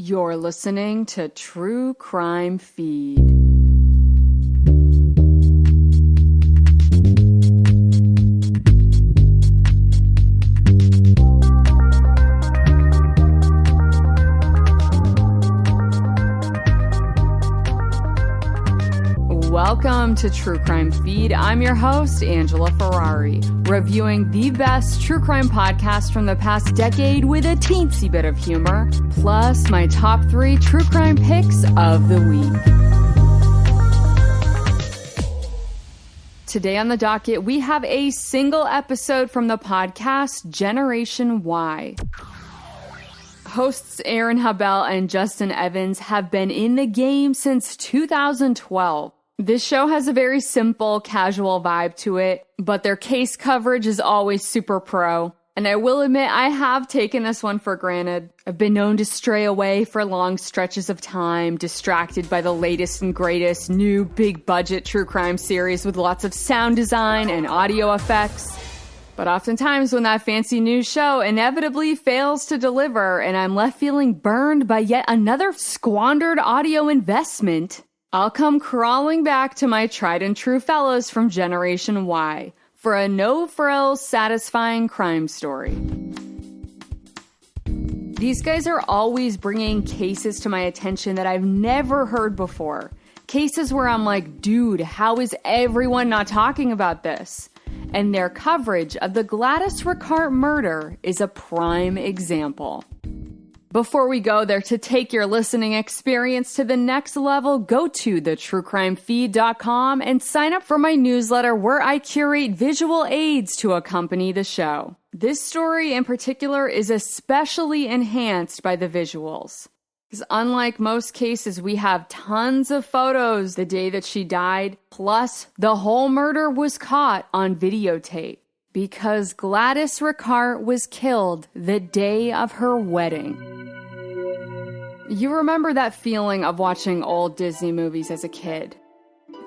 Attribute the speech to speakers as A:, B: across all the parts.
A: You're listening to True Crime Feed. Welcome to True Crime Feed. I'm your host, Angela Ferrari, reviewing the best true crime podcast from the past decade with a teensy bit of humor, plus my top 3 true crime picks of the week. Today on the docket, we have a single episode from the podcast Generation Y. Hosts Aaron Habel and Justin Evans have been in the game since 2012. This show has a very simple, casual vibe to it, but their case coverage is always super pro. And I will admit, I have taken this one for granted. I've been known to stray away for long stretches of time, distracted by the latest and greatest new big budget true crime series with lots of sound design and audio effects. But oftentimes when that fancy new show inevitably fails to deliver and I'm left feeling burned by yet another squandered audio investment, I'll come crawling back to my tried and true fellows from Generation Y for a no-frills, satisfying crime story. These guys are always bringing cases to my attention that I've never heard before. Cases where I'm like, dude, how is everyone not talking about this? And their coverage of the Gladys Ricart murder is a prime example. Before we go there, to take your listening experience to the next level, go to thetruecrimefeed.com and sign up for my newsletter where I curate visual aids to accompany the show. This story in particular is especially enhanced by the visuals. Because unlike most cases, we have tons of photos the day that she died, plus the whole murder was caught on videotape. Because Gladys Ricart was killed the day of her wedding. You remember that feeling of watching old Disney movies as a kid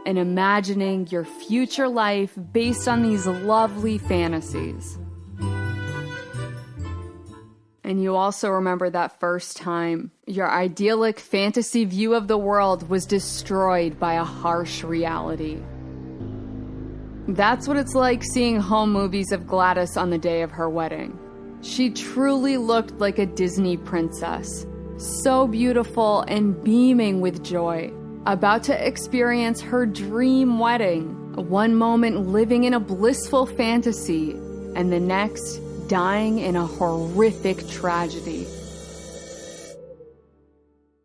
A: and imagining your future life based on these lovely fantasies. And you also remember that first time your idyllic fantasy view of the world was destroyed by a harsh reality. That's what it's like seeing home movies of Gladys on the day of her wedding. She truly looked like a Disney princess, so beautiful and beaming with joy, about to experience her dream wedding, one moment living in a blissful fantasy, and the next dying in a horrific tragedy.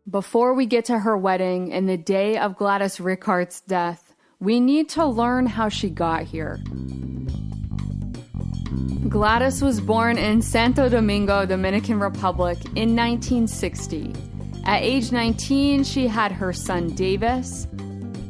A: Before we get to her wedding and the day of Gladys Ricart's death, we need to learn how she got here. Gladys was born in Santo Domingo, Dominican Republic in 1960. At age 19, she had her son Davis,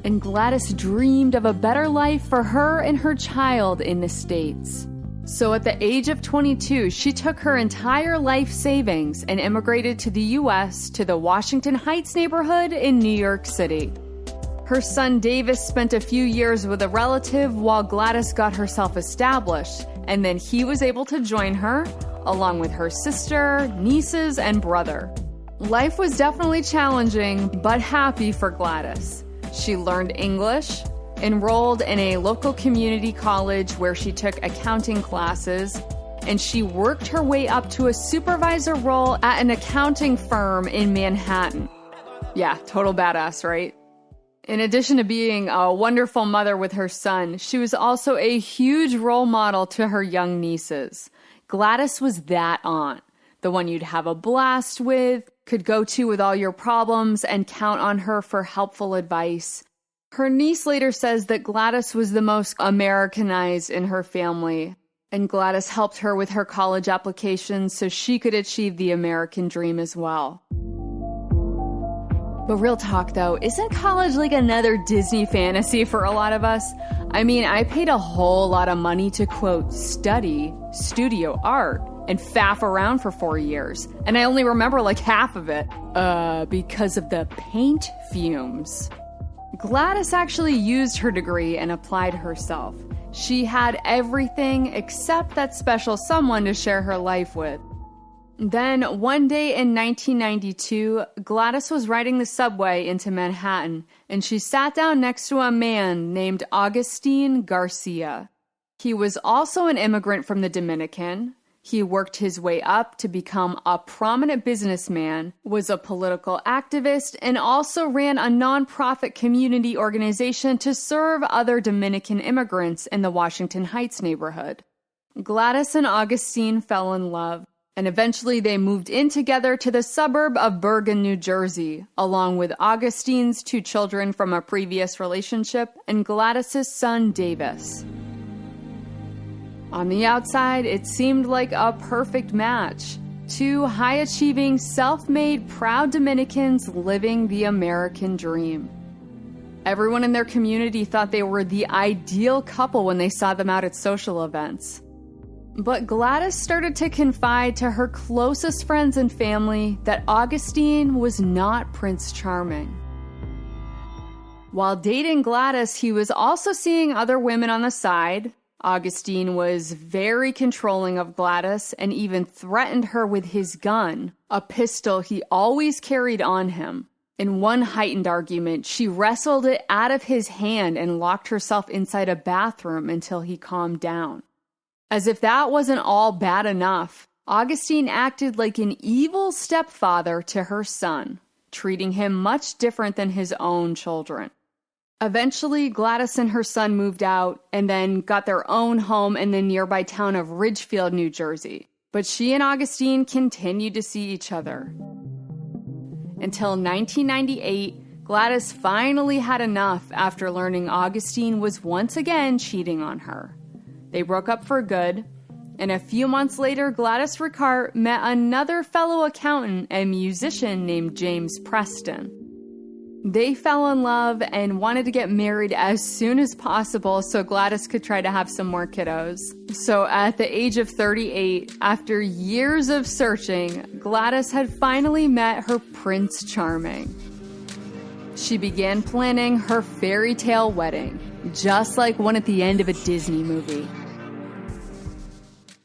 A: and Gladys dreamed of a better life for her and her child in the States. So at the age of 22, she took her entire life savings and immigrated to the U.S. to the Washington Heights neighborhood in New York City. Her son Davis spent a few years with a relative while Gladys got herself established, and then he was able to join her, along with her sister, nieces, and brother. Life was definitely challenging, but happy for Gladys. She learned English, enrolled in a local community college where she took accounting classes, and she worked her way up to a supervisor role at an accounting firm in Manhattan. Yeah, total badass, right? In addition to being a wonderful mother with her son, she was also a huge role model to her young nieces. Gladys was that aunt, the one you'd have a blast with, could go to with all your problems, and count on her for helpful advice. Her niece later says that Gladys was the most Americanized in her family, and Gladys helped her with her college applications so she could achieve the American dream as well. But real talk though, isn't college like another Disney fantasy for a lot of us? I mean, I paid a whole lot of money to, quote, study studio art and faff around for 4 years. And I only remember like half of it, because of the paint fumes. Gladys actually used her degree and applied herself. She had everything except that special someone to share her life with. Then, one day in 1992, Gladys was riding the subway into Manhattan, and she sat down next to a man named Agustin Garcia. He was also an immigrant from the Dominican. He worked his way up to become a prominent businessman, was a political activist, and also ran a nonprofit community organization to serve other Dominican immigrants in the Washington Heights neighborhood. Gladys and Augustine fell in love, and eventually they moved in together to the suburb of Bergen, New Jersey, along with Augustine's 2 children from a previous relationship and Gladys's son, Davis. On the outside, it seemed like a perfect match. 2 high-achieving, self-made, proud Dominicans living the American dream. Everyone in their community thought they were the ideal couple when they saw them out at social events. But Gladys started to confide to her closest friends and family that Augustine was not Prince Charming. While dating Gladys, he was also seeing other women on the side. Augustine was very controlling of Gladys and even threatened her with his gun, a pistol he always carried on him. In one heightened argument, she wrestled it out of his hand and locked herself inside a bathroom until he calmed down. As if that wasn't all bad enough, Augustine acted like an evil stepfather to her son, treating him much different than his own children. Eventually, Gladys and her son moved out and then got their own home in the nearby town of Ridgefield, New Jersey. But she and Augustine continued to see each other. Until 1998, Gladys finally had enough after learning Augustine was once again cheating on her. They broke up for good, and a few months later, Gladys Ricart met another fellow accountant and musician named James Preston. They fell in love and wanted to get married as soon as possible so Gladys could try to have some more kiddos. So at the age of 38, after years of searching, Gladys had finally met her Prince Charming. She began planning her fairy tale wedding, just like one at the end of a Disney movie.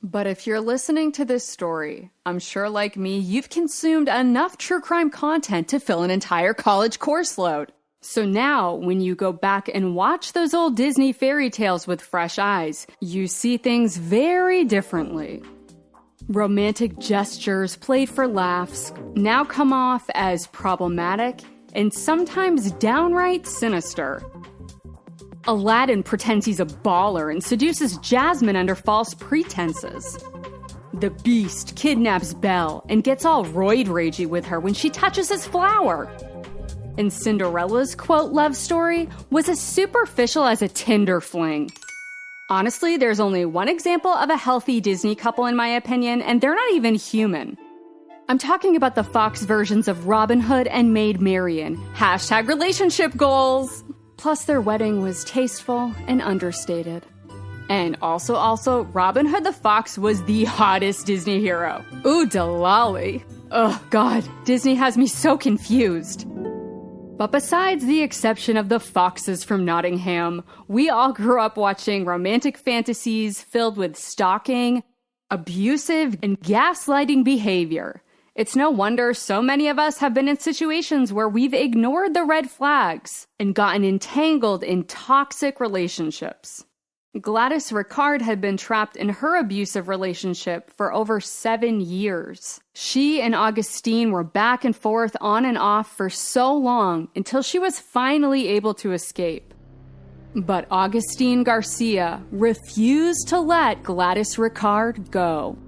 A: But if you're listening to this story, I'm sure like me, you've consumed enough true crime content to fill an entire college course load. So now, when you go back and watch those old Disney fairy tales with fresh eyes, you see things very differently. Romantic gestures played for laughs now come off as problematic and sometimes downright sinister. Aladdin pretends he's a baller and seduces Jasmine under false pretenses. The Beast kidnaps Belle and gets all roid ragey with her when she touches his flower. And Cinderella's quote love story was as superficial as a Tinder fling. Honestly, there's only one example of a healthy Disney couple in my opinion, and they're not even human. I'm talking about the Fox versions of Robin Hood and Maid Marian. # relationship goals! Plus, their wedding was tasteful and understated. And also, Robin Hood the Fox was the hottest Disney hero. Ooh, Delali. Oh, God, Disney has me so confused. But besides the exception of the foxes from Nottingham, we all grew up watching romantic fantasies filled with stalking, abusive, and gaslighting behavior. It's no wonder so many of us have been in situations where we've ignored the red flags and gotten entangled in toxic relationships. Gladys Ricart had been trapped in her abusive relationship for over 7 years. She and Augustine were back and forth on and off for so long until she was finally able to escape. But Augustine Garcia refused to let Gladys Ricart go.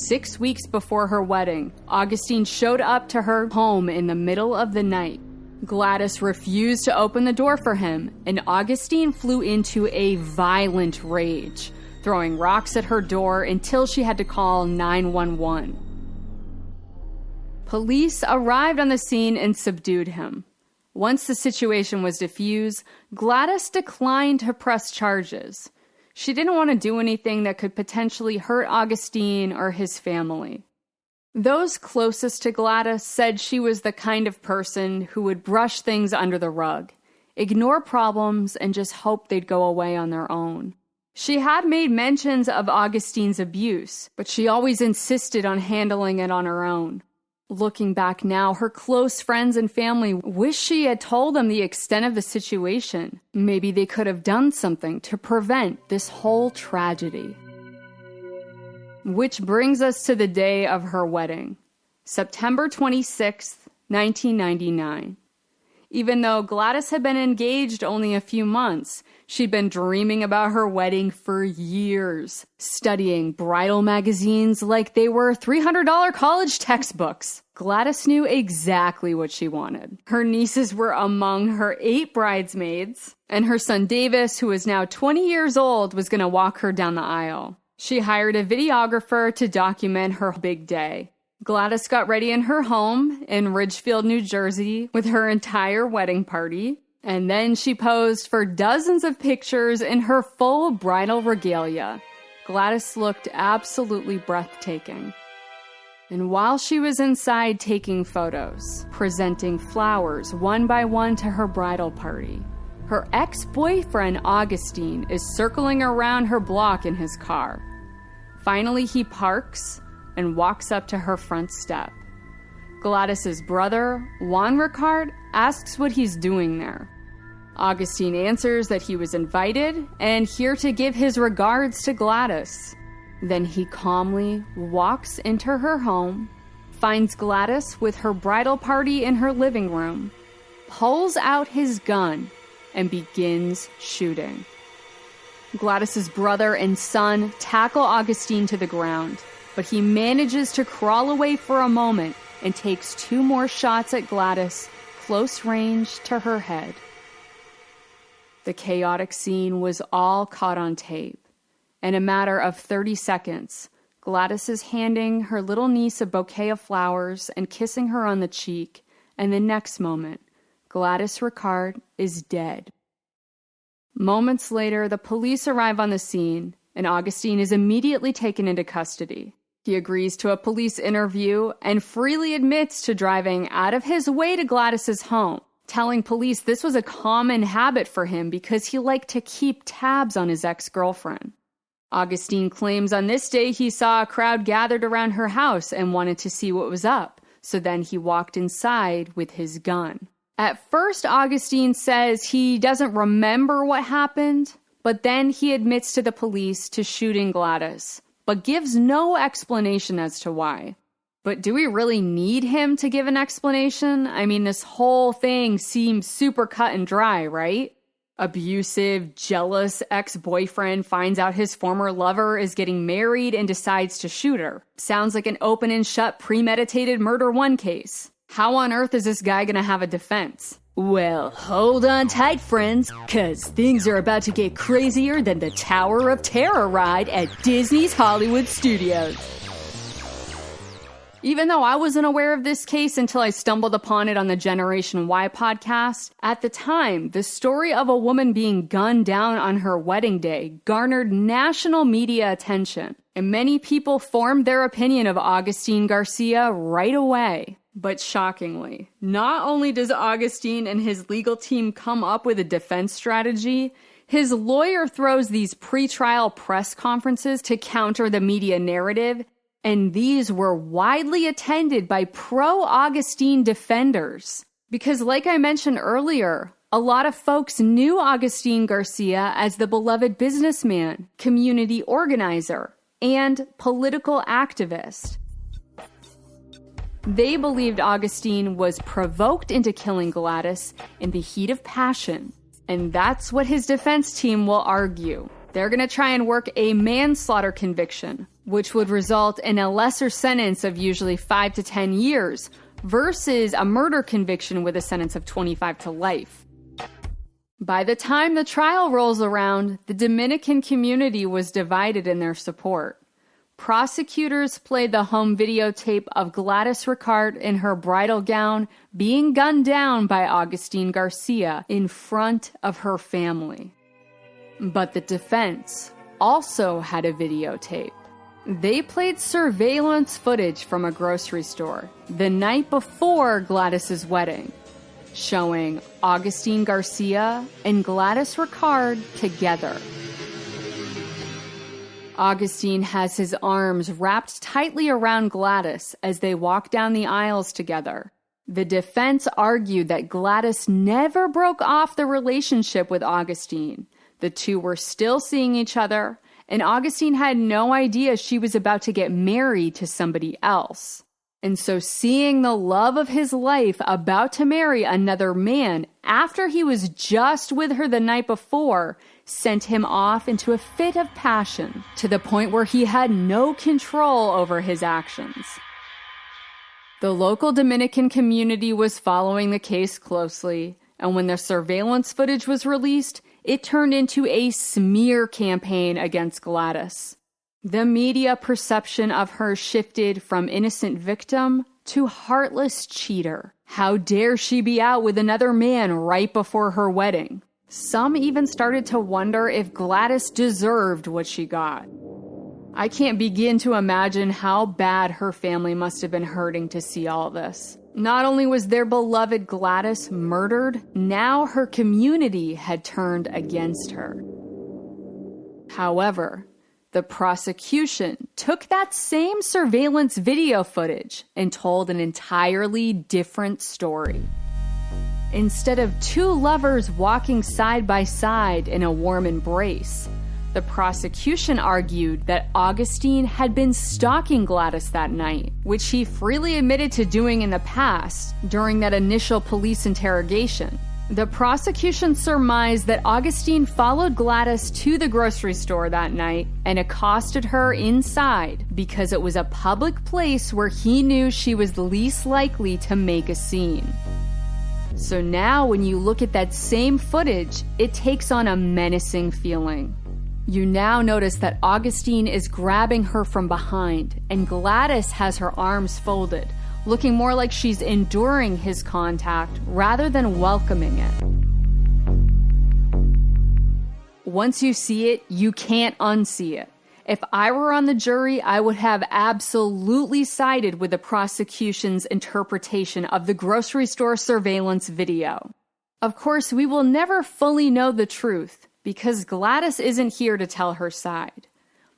A: 6 weeks before her wedding, Augustine showed up to her home in the middle of the night. Gladys refused to open the door for him, and Augustine flew into a violent rage, throwing rocks at her door until she had to call 911. Police arrived on the scene and subdued him. Once the situation was diffused, Gladys declined to press charges. She didn't want to do anything that could potentially hurt Augustine or his family. Those closest to Gladys said she was the kind of person who would brush things under the rug, ignore problems, and just hope they'd go away on their own. She had made mentions of Augustine's abuse, but she always insisted on handling it on her own. Looking back now, her close friends and family wish she had told them the extent of the situation. Maybe they could have done something to prevent this whole tragedy. Which brings us to the day of her wedding, September 26th, 1999. Even though Gladys had been engaged only a few months, she'd been dreaming about her wedding for years, studying bridal magazines like they were $300 college textbooks. Gladys knew exactly what she wanted. Her nieces were among her 8 bridesmaids, and her son Davis, who was now 20 years old, was going to walk her down the aisle. She hired a videographer to document her big day. Gladys got ready in her home in Ridgefield, New Jersey, with her entire wedding party, and then she posed for dozens of pictures in her full bridal regalia. Gladys looked absolutely breathtaking. And while she was inside taking photos, presenting flowers one by one to her bridal party, her ex-boyfriend Augustine is circling around her block in his car. Finally, he parks and walks up to her front step. Gladys's brother, Juan Ricart, asks what he's doing there. Augustine answers that he was invited and here to give his regards to Gladys. Then he calmly walks into her home, finds Gladys with her bridal party in her living room, pulls out his gun, and begins shooting. Gladys's brother and son tackle Augustine to the ground, but he manages to crawl away for a moment and takes 2 more shots at Gladys, close range to her head. The chaotic scene was all caught on tape. In a matter of 30 seconds, Gladys is handing her little niece a bouquet of flowers and kissing her on the cheek, and the next moment, Gladys Ricart is dead. Moments later, the police arrive on the scene, and Augustine is immediately taken into custody. He agrees to a police interview and freely admits to driving out of his way to Gladys's home, telling police this was a common habit for him because he liked to keep tabs on his ex-girlfriend. Augustine claims on this day he saw a crowd gathered around her house and wanted to see what was up, so then he walked inside with his gun. At first, Augustine says he doesn't remember what happened, but then he admits to the police to shooting Gladys, but gives no explanation as to why. But do we really need him to give an explanation? I mean, this whole thing seems super cut and dry, right? Abusive, jealous ex-boyfriend finds out his former lover is getting married and decides to shoot her. Sounds like an open and shut premeditated murder 1 case. How on earth is this guy gonna have a defense? Well, hold on tight, friends, cause things are about to get crazier than the Tower of Terror ride at Disney's Hollywood Studios. Even though I wasn't aware of this case until I stumbled upon it on the Generation Y podcast, at the time, the story of a woman being gunned down on her wedding day garnered national media attention, and many people formed their opinion of Augustine Garcia right away. But shockingly, not only does Augustine and his legal team come up with a defense strategy, his lawyer throws these pretrial press conferences to counter the media narrative, and these were widely attended by pro-Augustine defenders. Because like I mentioned earlier, a lot of folks knew Augustine Garcia as the beloved businessman, community organizer, and political activist. They believed Augustine was provoked into killing Gladys in the heat of passion, and that's what his defense team will argue. They're going to try and work a manslaughter conviction, which would result in a lesser sentence of usually 5 to 10 years, versus a murder conviction with a sentence of 25 to life. By the time the trial rolls around, the Dominican community was divided in their support. Prosecutors played the home videotape of Gladys Ricart in her bridal gown being gunned down by Augustine Garcia in front of her family. But the defense also had a videotape. They played surveillance footage from a grocery store the night before Gladys's wedding, showing Augustine Garcia and Gladys Ricart together. Augustine has his arms wrapped tightly around Gladys as they walk down the aisles together. The defense argued that Gladys never broke off the relationship with Augustine. The two were still seeing each other, and Augustine had no idea she was about to get married to somebody else. And so seeing the love of his life about to marry another man after he was just with her the night before sent him off into a fit of passion to the point where he had no control over his actions. The local Dominican community was following the case closely, and when the surveillance footage was released, it turned into a smear campaign against Gladys. The media perception of her shifted from innocent victim to heartless cheater. How dare she be out with another man right before her wedding? Some even started to wonder if Gladys deserved what she got. I can't begin to imagine how bad her family must have been hurting to see all this. Not only was their beloved Gladys murdered, now her community had turned against her. However, the prosecution took that same surveillance video footage and told an entirely different story. Instead of two lovers walking side by side in a warm embrace, the prosecution argued that Augustine had been stalking Gladys that night, which he freely admitted to doing in the past during that initial police interrogation. The prosecution surmised that Augustine followed Gladys to the grocery store that night and accosted her inside because it was a public place where he knew she was least likely to make a scene. So now when you look at that same footage, it takes on a menacing feeling. You now notice that Augustine is grabbing her from behind, and Gladys has her arms folded, looking more like she's enduring his contact rather than welcoming it. Once you see it, you can't unsee it. If I were on the jury, I would have absolutely sided with the prosecution's interpretation of the grocery store surveillance video. Of course, we will never fully know the truth because Gladys isn't here to tell her side.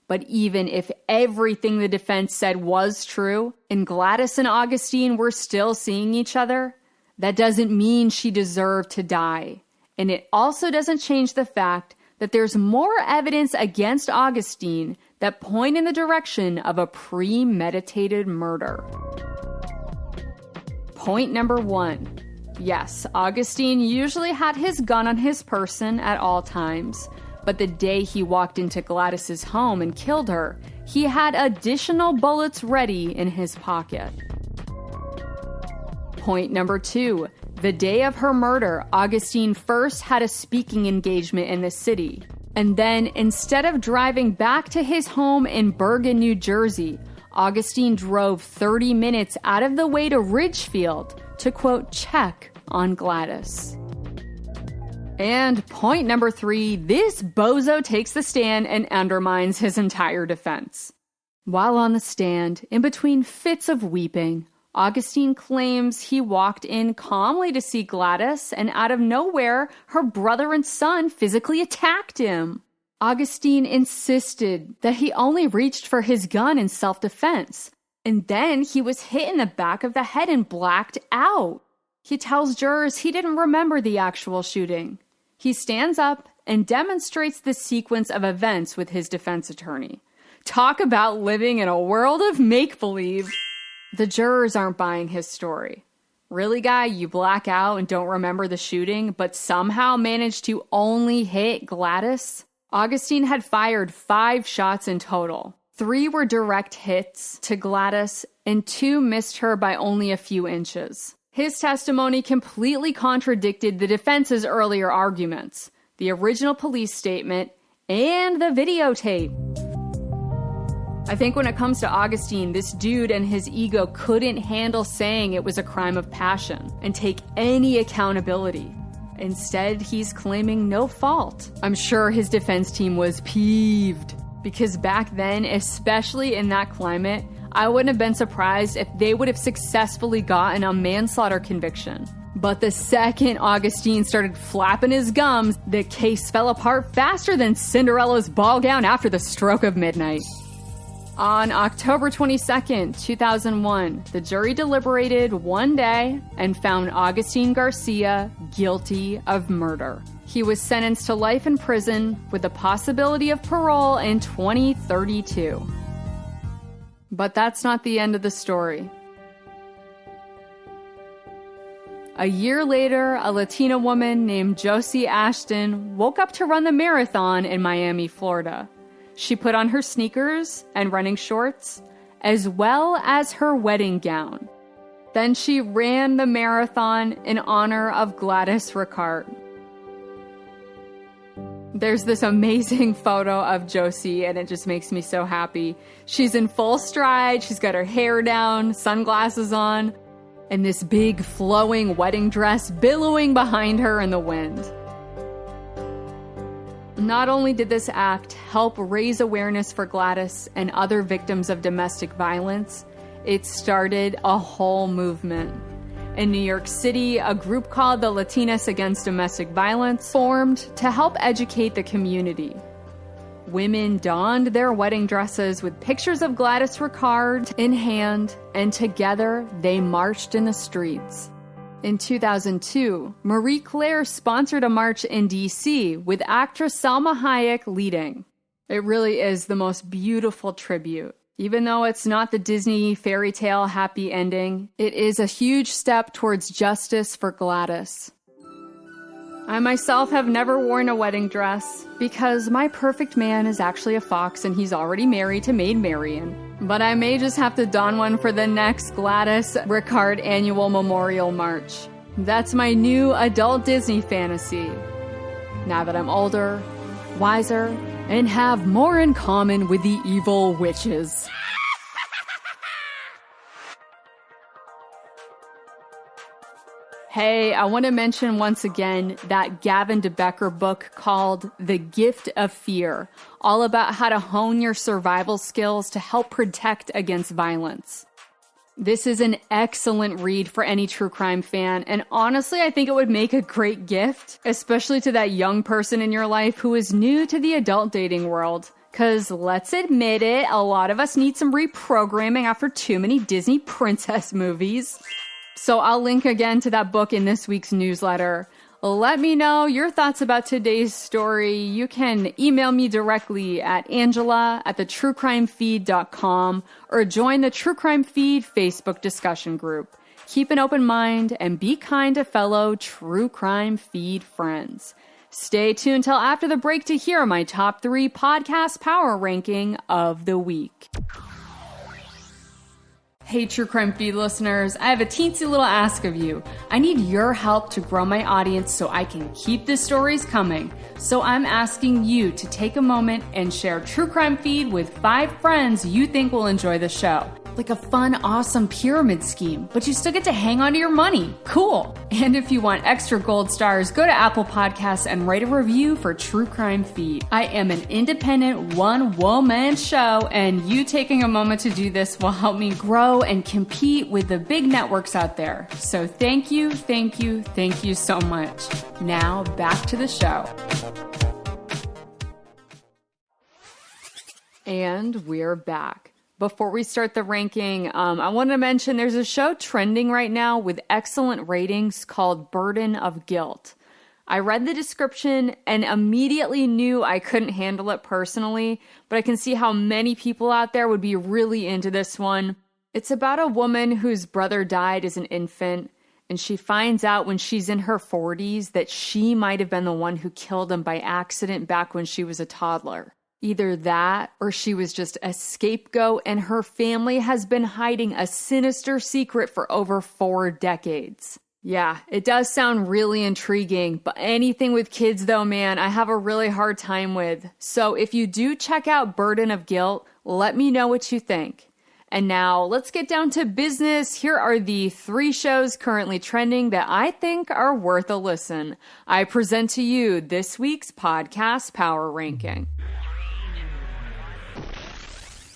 A: But even if everything the defense said was true, and Gladys and Augustine were still seeing each other, that doesn't mean she deserved to die. And it also doesn't change the fact that there's more evidence against Augustine that point in the direction of a premeditated murder. Point number 1. Yes, Augustine usually had his gun on his person at all times, but the day he walked into Gladys's home and killed her, he had additional bullets ready in his pocket. Point number 2. The day of her murder, Augustine first had a speaking engagement in the city. And then, instead of driving back to his home in Bergen, New Jersey, Augustine drove 30 minutes out of the way to Ridgefield to, quote, check on Gladys. And point number 3, this bozo takes the stand and undermines his entire defense. While on the stand, in between fits of weeping, Augustine claims he walked in calmly to see Gladys, and out of nowhere, her brother and son physically attacked him. Augustine insisted that he only reached for his gun in self-defense, and then he was hit in the back of the head and blacked out. He tells jurors he didn't remember the actual shooting. He stands up and demonstrates the sequence of events with his defense attorney. Talk about living in a world of make-believe. The jurors aren't buying his story. Really, guy, you black out and don't remember the shooting, but somehow managed to only hit Gladys? Augustine had fired 5 shots in total. 3 were direct hits to Gladys, and 2 missed her by only a few inches. His testimony completely contradicted the defense's earlier arguments, the original police statement, and the videotape. I think when it comes to Augustine, this dude and his ego couldn't handle saying it was a crime of passion and take any accountability. Instead, he's claiming no fault. I'm sure his defense team was peeved because back then, especially in that climate, I wouldn't have been surprised if they would have successfully gotten a manslaughter conviction. But the second Augustine started flapping his gums, the case fell apart faster than Cinderella's ball gown after the stroke of midnight. On October 22nd, 2001, the jury deliberated one day and found Augustine Garcia guilty of murder. He was sentenced to life in prison with the possibility of parole in 2032. But that's not the end of the story. A year later, a Latina woman named Josie Ashton woke up to run the marathon in Miami, Florida. She put on her sneakers and running shorts, as well as her wedding gown. Then she ran the marathon in honor of Gladys Ricart. There's this amazing photo of Josie, and it just makes me so happy. She's in full stride, she's got her hair down, sunglasses on, and this big flowing wedding dress billowing behind her in the wind. Not only did this act help raise awareness for Gladys and other victims of domestic violence, it started a whole movement. In New York City, a group called the Latinas Against Domestic Violence formed to help educate the community. Women donned their wedding dresses with pictures of Gladys Ricart in hand, and together they marched in the streets. In 2002, Marie Claire sponsored a march in D.C. with actress Salma Hayek leading. It really is the most beautiful tribute. Even though it's not the Disney fairy tale happy ending, it is a huge step towards justice for Gladys. I myself have never worn a wedding dress because my perfect man is actually a fox and he's already married to Maid Marian. But I may just have to don one for the next Gladys Ricart annual memorial march. That's my new adult Disney fantasy. Now that I'm older, wiser, and have more in common with the evil witches. Hey, I want to mention once again that Gavin de Becker book called The Gift of Fear, all about how to hone your survival skills to help protect against violence. This is an excellent read for any true crime fan, and honestly, I think it would make a great gift, especially to that young person in your life who is new to the adult dating world. Because let's admit it, a lot of us need some reprogramming after too many Disney princess movies. So I'll link again to that book in this week's newsletter. Let me know your thoughts about today's story. You can email me directly at angela@thetruecrimefeed.com or join the True Crime Feed Facebook discussion group. Keep an open mind and be kind to fellow True Crime Feed friends. Stay tuned till after the break to hear my top 3 podcast power ranking of the week. Hey, True Crime Feed listeners, I have a teensy little ask of you. I need your help to grow my audience so I can keep the stories coming. So I'm asking you to take a moment and share True Crime Feed with 5 friends you think will enjoy the show. Like a fun, awesome pyramid scheme, but you still get to hang on to your money. Cool. And if you want extra gold stars, go to Apple Podcasts and write a review for True Crime Feed. I am an independent one-woman show, and you taking a moment to do this will help me grow and compete with the big networks out there. So thank you so much. Now back to the show. And we're back. Before we start the ranking, I want to mention there's a show trending right now with excellent ratings called Burden of Guilt. I read the description and immediately knew I couldn't handle it personally, but I can see how many people out there would be really into this one. It's about a woman whose brother died as an infant, and she finds out when she's in her 40s that she might have been the one who killed him by accident back when she was a toddler. Either that, or she was just a scapegoat and her family has been hiding a sinister secret for over 4 decades. Yeah, it does sound really intriguing, but anything with kids though, man, I have a really hard time with. So if you do check out Burden of Guilt, let me know what you think. And now let's get down to business. Here are the 3 shows currently trending that I think are worth a listen. I present to you this week's podcast power ranking.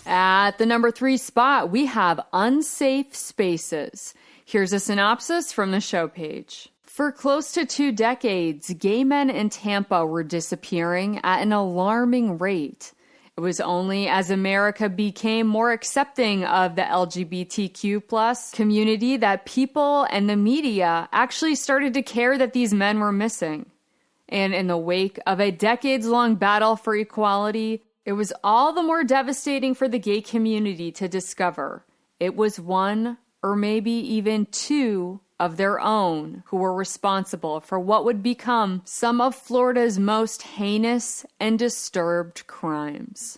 A: At the number 3 spot, we have unsafe spaces. Here's a synopsis from the show page. For close to 2 decades, gay men in Tampa were disappearing at an alarming rate. It was only as America became more accepting of the LGBTQ+ community that people and the media actually started to care that these men were missing. And in the wake of a decades-long battle for equality, it was all the more devastating for the gay community to discover it was one or maybe even 2 of their own who were responsible for what would become some of Florida's most heinous and disturbed crimes.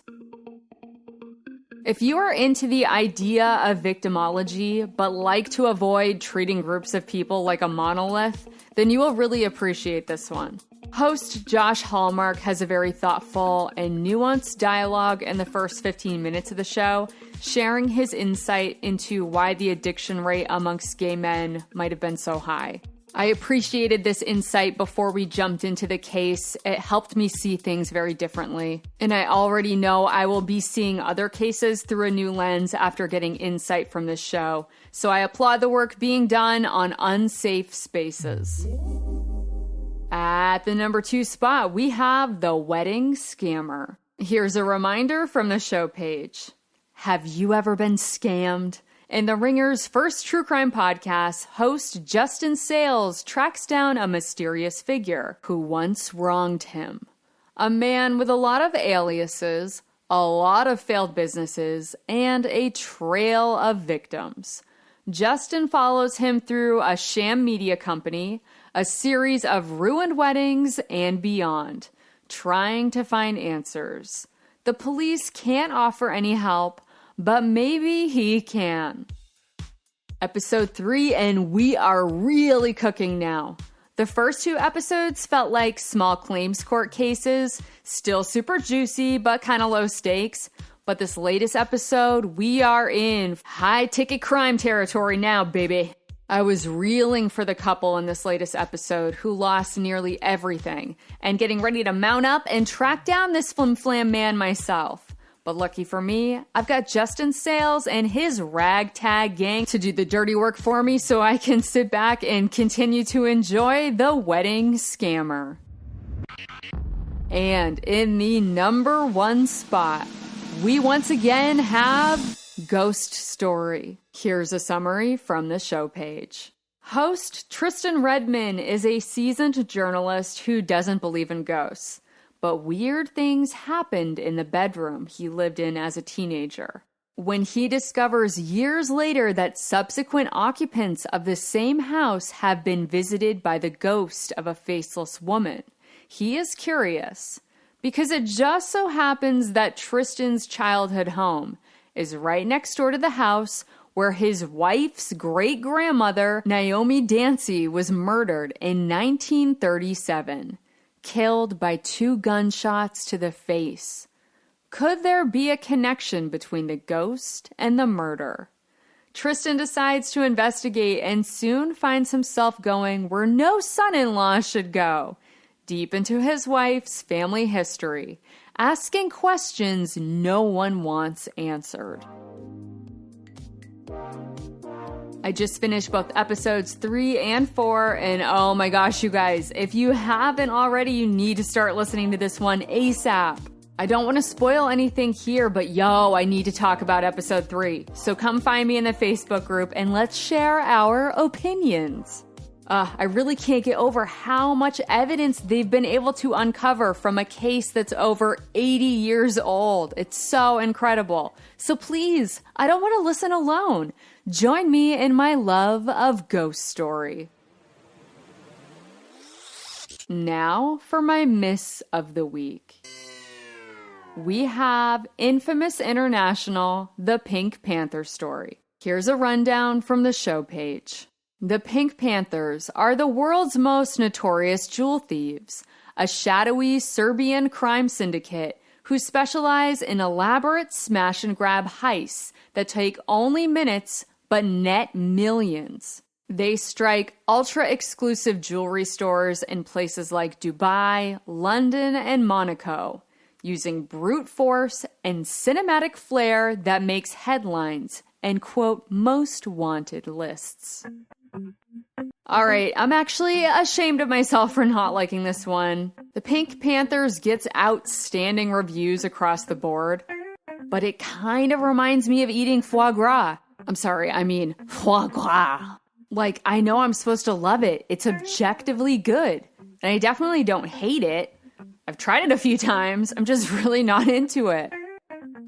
A: If you are into the idea of victimology, but like to avoid treating groups of people like a monolith, then you will really appreciate this one. Host Josh Hallmark has a very thoughtful and nuanced dialogue in the first 15 minutes of the show, sharing his insight into why the addiction rate amongst gay men might have been so high. I appreciated this insight before we jumped into the case. It helped me see things very differently. And I already know I will be seeing other cases through a new lens after getting insight from this show. So I applaud the work being done on unsafe spaces. At the number 2 spot, we have The Wedding Scammer. Here's a reminder from the show page. Have you ever been scammed? In The Ringer's first true crime podcast, host Justin Sales tracks down a mysterious figure who once wronged him. A man with a lot of aliases, a lot of failed businesses, and a trail of victims. Justin follows him through a sham media company, a series of ruined weddings, and beyond, trying to find answers. The police can't offer any help, but maybe he can. Episode 3, and we are really cooking now. The first 2 episodes felt like small claims court cases, still super juicy, but kind of low stakes. But this latest episode, we are in high-ticket crime territory now, baby. I was reeling for the couple in this latest episode who lost nearly everything and getting ready to mount up and track down this flim-flam man myself. But lucky for me, I've got Justin Sales and his ragtag gang to do the dirty work for me so I can sit back and continue to enjoy The Wedding Scammer. And in the number 1 spot, we once again have Ghost Story. Here's a summary from the show page. Host Tristan Redman is a seasoned journalist who doesn't believe in ghosts, but weird things happened in the bedroom he lived in as a teenager. When he discovers years later that subsequent occupants of the same house have been visited by the ghost of a faceless woman, he is curious, because it just so happens that Tristan's childhood home is right next door to the house where his wife's great-grandmother, Naomi Dancy, was murdered in 1937, killed by 2 gunshots to the face. Could there be a connection between the ghost and the murder? Tristan decides to investigate and soon finds himself going where no son-in-law should go, deep into his wife's family history, asking questions no one wants answered. I just finished both episodes 3 and 4, and oh my gosh, you guys, if you haven't already, you need to start listening to this one ASAP. I don't want to spoil anything here, but I need to talk about episode 3. So come find me in the Facebook group and let's share our opinions. I really can't get over how much evidence they've been able to uncover from a case that's over 80 years old. It's so incredible. So please, I don't want to listen alone. Join me in my love of Ghost Story. Now for my Miss of the Week. We have Infamous International, The Pink Panther Story. Here's a rundown from the show page. The Pink Panthers are the world's most notorious jewel thieves, a shadowy Serbian crime syndicate who specialize in elaborate smash-and-grab heists that take only minutes but net millions. They strike ultra-exclusive jewelry stores in places like Dubai, London, and Monaco, using brute force and cinematic flair that makes headlines and, quote, most wanted lists. All right, I'm actually ashamed of myself for not liking this one. The Pink Panthers gets outstanding reviews across the board, but it kind of reminds me of eating foie gras. Foie gras. Like, I know I'm supposed to love it. It's objectively good, and I definitely don't hate it. I've tried it a few times. I'm just really not into it.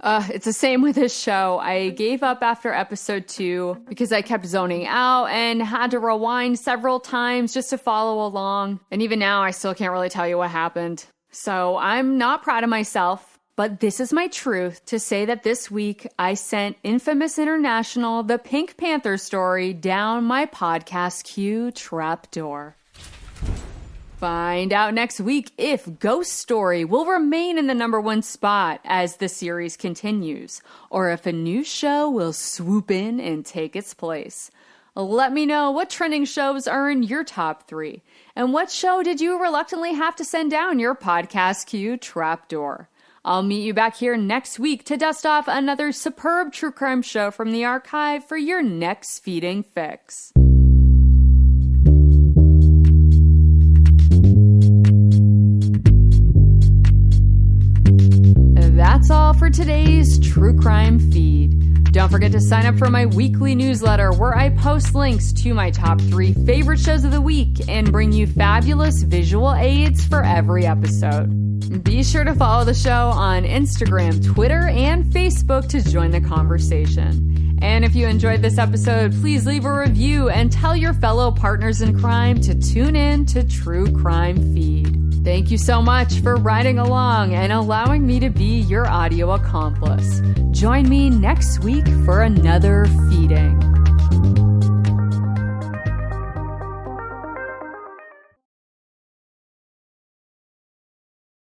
A: It's the same with this show. I gave up after episode 2 because I kept zoning out and had to rewind several times just to follow along. And even now, I still can't really tell you what happened. So I'm not proud of myself, but this is my truth to say that this week I sent Infamous International, the Pink Panther story, down my podcast queue trapdoor. Find out next week if Ghost Story will remain in the #1 spot as the series continues, or if a new show will swoop in and take its place. Let me know what trending shows are in your top 3, and what show did you reluctantly have to send down your podcast queue trapdoor. I'll meet you back here next week to dust off another superb true crime show from the archive for your next feeding fix. That's all for today's True Crime Feed. Don't forget to sign up for my weekly newsletter where I post links to my top 3 favorite shows of the week and bring you fabulous visual aids for every episode. Be sure to follow the show on Instagram, Twitter, and Facebook to join the conversation. And if you enjoyed this episode, please leave a review and tell your fellow partners in crime to tune in to True Crime Feed. Thank you so much for riding along and allowing me to be your audio accomplice. Join me next week for another feeding.